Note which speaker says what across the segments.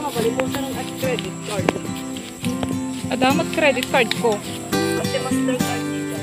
Speaker 1: Kalimutan ng at credit card.
Speaker 2: Adamat credit card ko.
Speaker 1: Kasi Mastercard dito.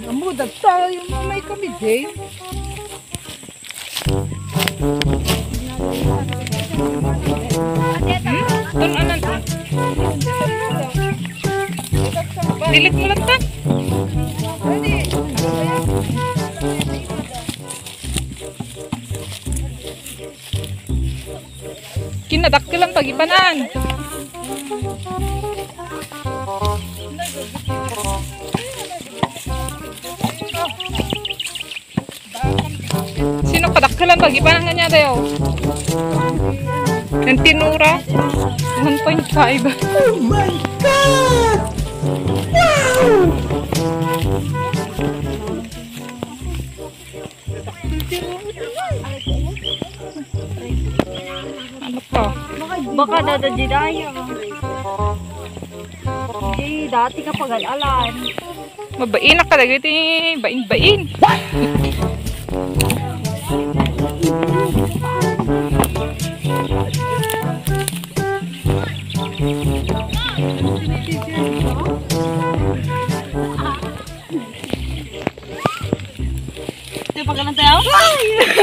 Speaker 2: Amuda tayo, mamay kami din. Doon anan to? Dilit mo lang ta? Kinadakkilan pagipanan. Sino padakkilan pagipanan nga niya tayo? Yung tinura 1.5.
Speaker 1: Oh my God! Wow!
Speaker 2: Ano pa?
Speaker 1: Baka dadadidaya. Eh, dati ka pag-alalan.
Speaker 2: Mabain na ka lagi. Bain-bain.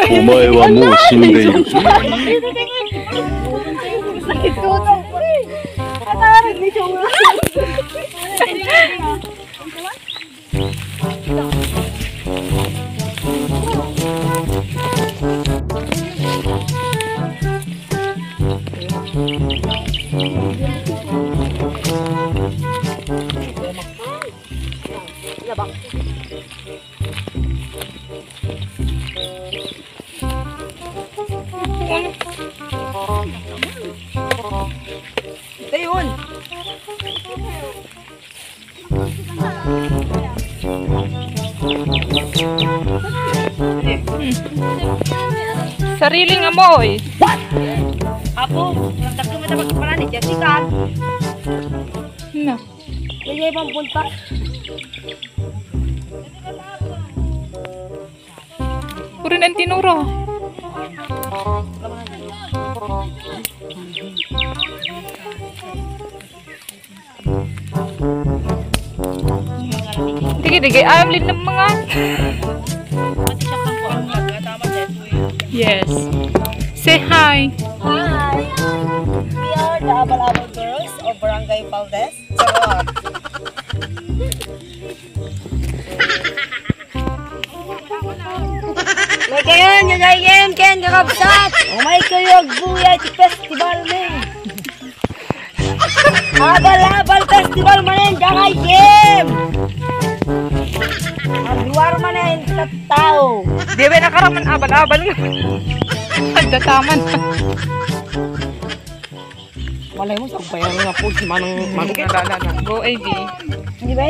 Speaker 3: Omae wa mou shindeiru.
Speaker 1: Ito yun.
Speaker 2: Sariling amoy.
Speaker 1: What? Apo, nagtakot mo na pagkapala ni Jessica.
Speaker 2: Na.
Speaker 1: Kaya ibang punta.
Speaker 2: Puro na yung tinura. Dige-dige, alam ng mga. Yes. Say hi.
Speaker 1: Hi. We are the Abal-Abal Girls of Barangay Valdez. Sarap. May kayon, nagayem, ken kakabsat. Umay kayo, buya, ti festival men. Abal-Abal Festival manen, gagayem. Ang luar manen, tao.
Speaker 2: Di ba nakaraman abal-abal nga? Pagdataman.
Speaker 1: Malay mo, sampayan nga po si Manong Magkit.
Speaker 2: Go, AV.
Speaker 1: Hindi ba?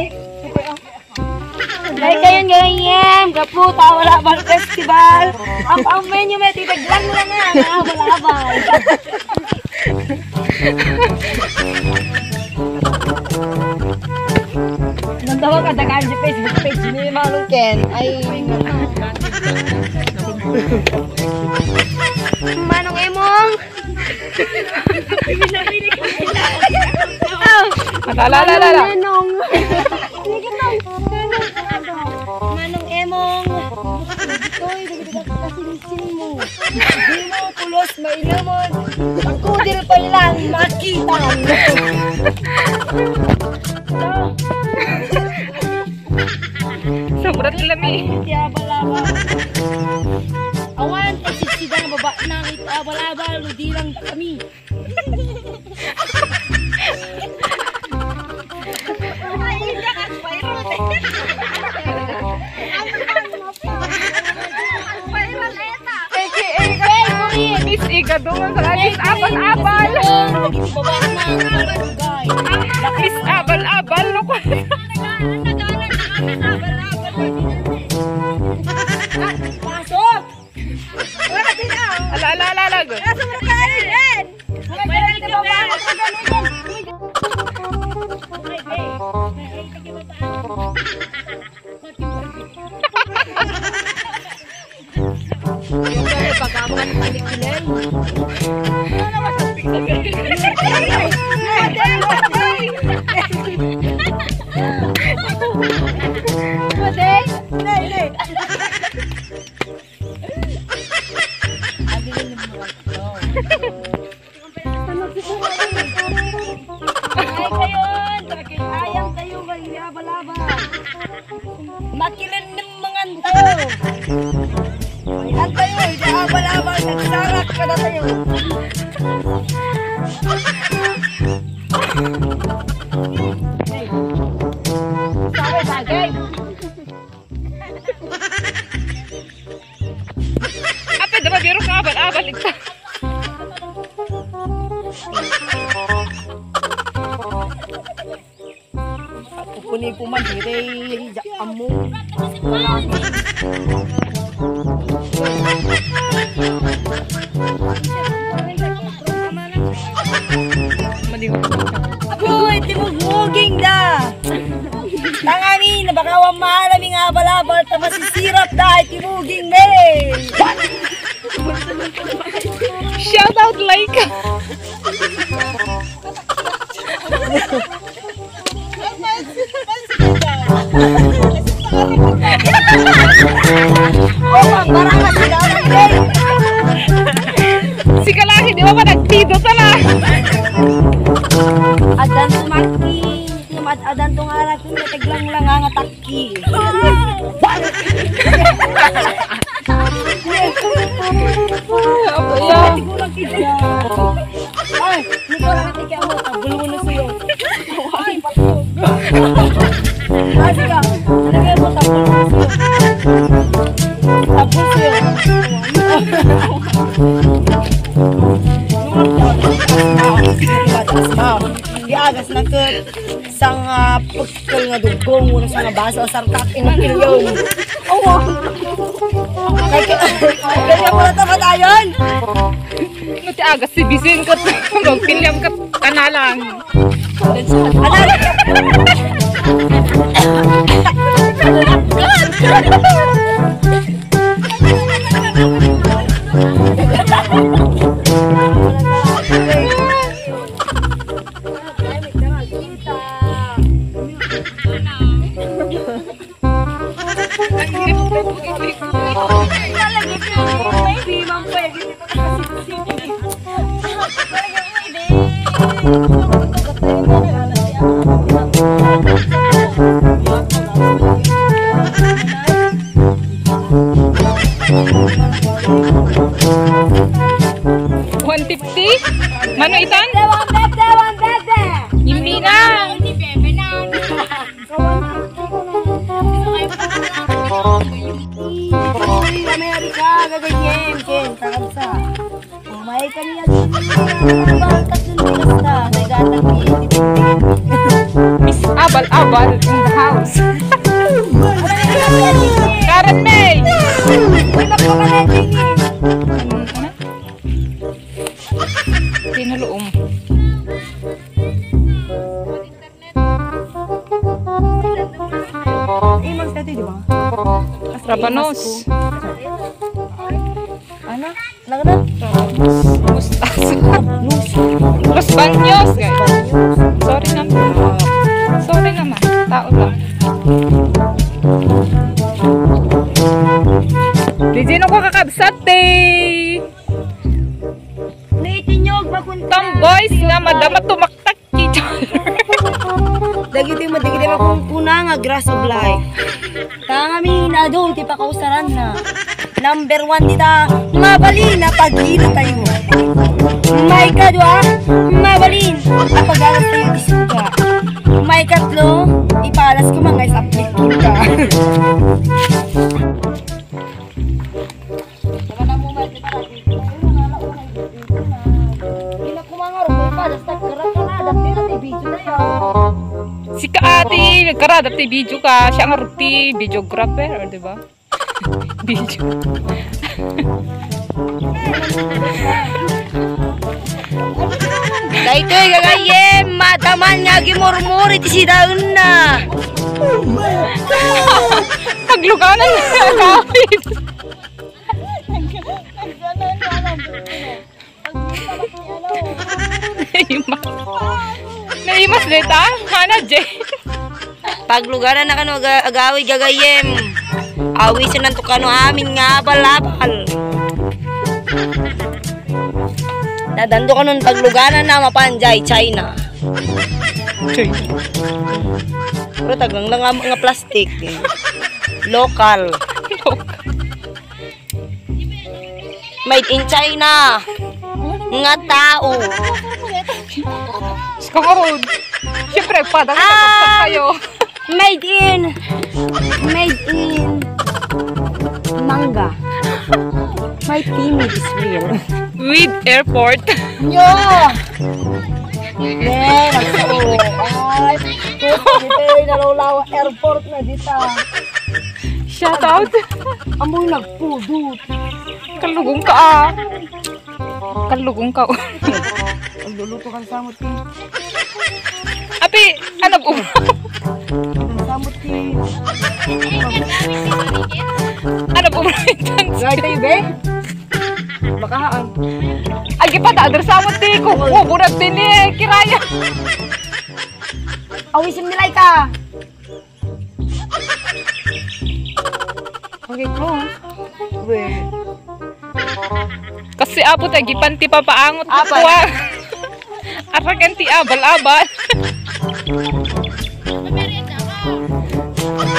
Speaker 1: Dahil kayo ganyan, kapo, Abal-Abal Festival. Ang menu may titaglang lang nga, Abal-Abal. Nandawa ka, dagaan di Facebook page ni Manong Ken. Ay, Manong Emong.
Speaker 2: Alala.
Speaker 1: Nenong. Manong Emong. Ito'y kasing-sing mo. Di mo pulos mailamon. Ang kudil pa lang makita.
Speaker 2: Sobrang lami.
Speaker 1: Kaya balaba. Awan, tagsisiga ng baba na kita balaba. Ludi lang kami.
Speaker 2: Miss Iga doon sa Miss Abal-abal. Miss Abal-abal.
Speaker 1: Pasok!
Speaker 2: Alala.
Speaker 1: Makilan ng mga tayo. Ang tayo, hindi abal-abal, nagsarak ka na tayo. Sagay.
Speaker 2: Apa dapat biro ka abal-abal ito.
Speaker 1: Kukunin po man, hindi amo. Uy, timugmuging da! Tangani, nabakawang mahalaming abal-abal, tamasisirap da, timuging me!
Speaker 2: Shout out Laika.
Speaker 1: Marama sila ulit!
Speaker 2: Si Kalaki, di ba ba nagtido tala?
Speaker 1: Adan tumaki, adan tong harakin, nataglang lang ang ataki. Ay, nito lang natin kaya mo, tagulo mo na sa'yo. Ay, pato. Ay, sige, lagay mo, tagulo mo sa'yo. Tagulo sa'yo. Diagas na ka sang pagkal nga dugong muna sa nga baso o sartak inakilyon. Oo. Kaya mo na tamatayon.
Speaker 2: Nati agas si Bisin ka magpilyam ka kanalang. Mano itan?
Speaker 1: One bebe.
Speaker 2: Hindi na.
Speaker 1: Hindi bebe na. Amerika, gaganyan, Ken, kakabsa. Umay kaniya din. Bangkat dun basta. Nagatang
Speaker 2: Miss Abal-abal in the house. Karen May!
Speaker 1: Uy, napakaneting eh.
Speaker 2: Tinaloom.
Speaker 1: Magtati, di ba?
Speaker 2: Rabanos.
Speaker 1: Ano? Nagana?
Speaker 2: Mustasa. Los Baños. Sorry na. naman. Tao lang. Di sino ko kakabsat eh.
Speaker 1: Ulitin nyo, magunta.
Speaker 2: Tomboys nga madama tumaktak each
Speaker 1: Dagiti mo makungkuna nga grass of life. Kami na do, ti pa kausaran na. Number 1 dita, mabalin na pagkita tayo. May kadwa, mabalin na pag-alas tayo disuga. May katlo, ipalas ko mga isapit kita.
Speaker 2: Si Kaati, nagkarada ti video ka. Siya nga ti videographer, or diba? Video.
Speaker 1: Daytoy gagayem, mataman nga gimurmuri ti si daun na.
Speaker 2: Pagluganan na kawin. Naimas dita? Hana, Jay?
Speaker 1: Paglugaran na kano agawi gagayem. Awi siya nanto kano amin nga abal-abal. Nadando ka nun paglugaran na mapanjay, China.
Speaker 2: Jay.
Speaker 1: Pero taglang lang nga plastic. Local. Made in China. Nga tao.
Speaker 2: Skakarod. Siyempre, padang nakapagsak kayo.
Speaker 1: Made in manga. My teammate is real.
Speaker 2: With airport.
Speaker 1: Yo! Ne, nagsao. Ay, dito nalulawa airport na dito.
Speaker 2: Shout out.
Speaker 1: Amoy nagpudot.
Speaker 2: Kalugong ka ah. Kalugong ka.
Speaker 1: Nagluluto ka sa samot ki.
Speaker 2: Api, ano po?
Speaker 1: Samot ki.
Speaker 2: Ano po?
Speaker 1: Gaya tayo be? Bakahaan.
Speaker 2: Agi pa ta, sa mo ti ko. Burat din eh, kiraya.
Speaker 1: Awisim nilay ka. Okay, close. Wait.
Speaker 2: Kasi apo tayo, gipanti pa paangot ko
Speaker 1: Abal.
Speaker 2: po ah. Aragan ti abal-abal.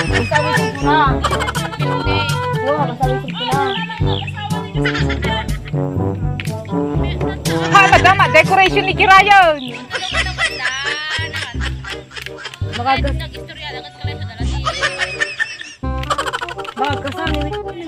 Speaker 1: Masawisim ko na. Oo, masawisim ko na.
Speaker 2: Ha, nagama, decoration ni kiraya.
Speaker 1: Makagas. Magkasami rin ko na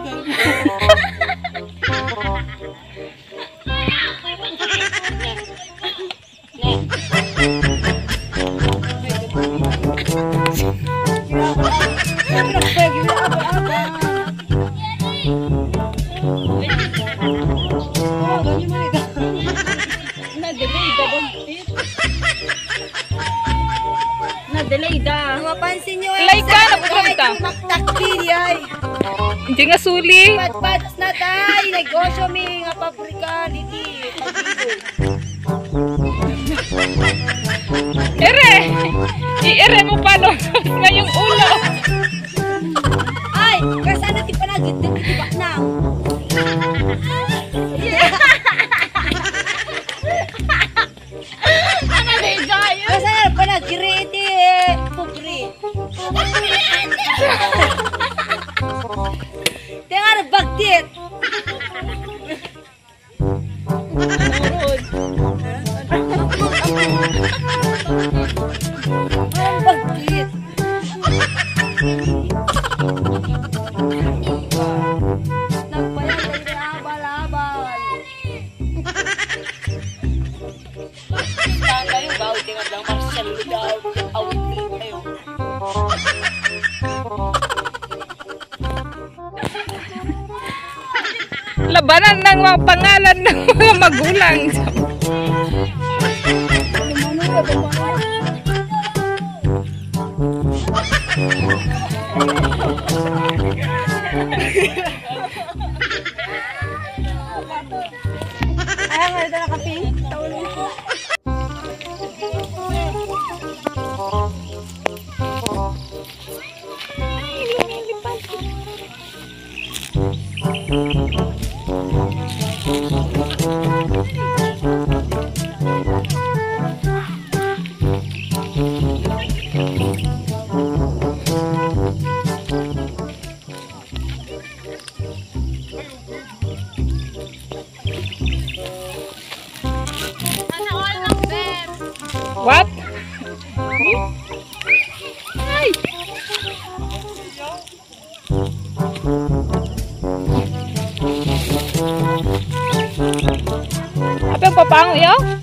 Speaker 2: Na-delay da.
Speaker 1: mapansin nyo
Speaker 2: Like ka, napupunta.
Speaker 1: Maktakili ay.
Speaker 2: Hindi nga suli.
Speaker 1: Patpatas na tayo. Negosyo mi nga pabrika niti.
Speaker 2: Ere! I-ere mo pa no. Na yung ulo.
Speaker 1: Ay, kasana ti panagit din ti bak na.
Speaker 2: Ano na yung jayo?
Speaker 1: Kasana panagiriti pupri. Tengar bagtit. Ang bagtit. Nagbayad tayo na abal-abal. Saan kayo? Bawit tingad lang Marcel daw. Awit rin kayo.
Speaker 2: Labanan ng mga pangalan ng mga magulang.
Speaker 1: Ay, nga ito nakaping. Taulong ko.
Speaker 2: paango yo?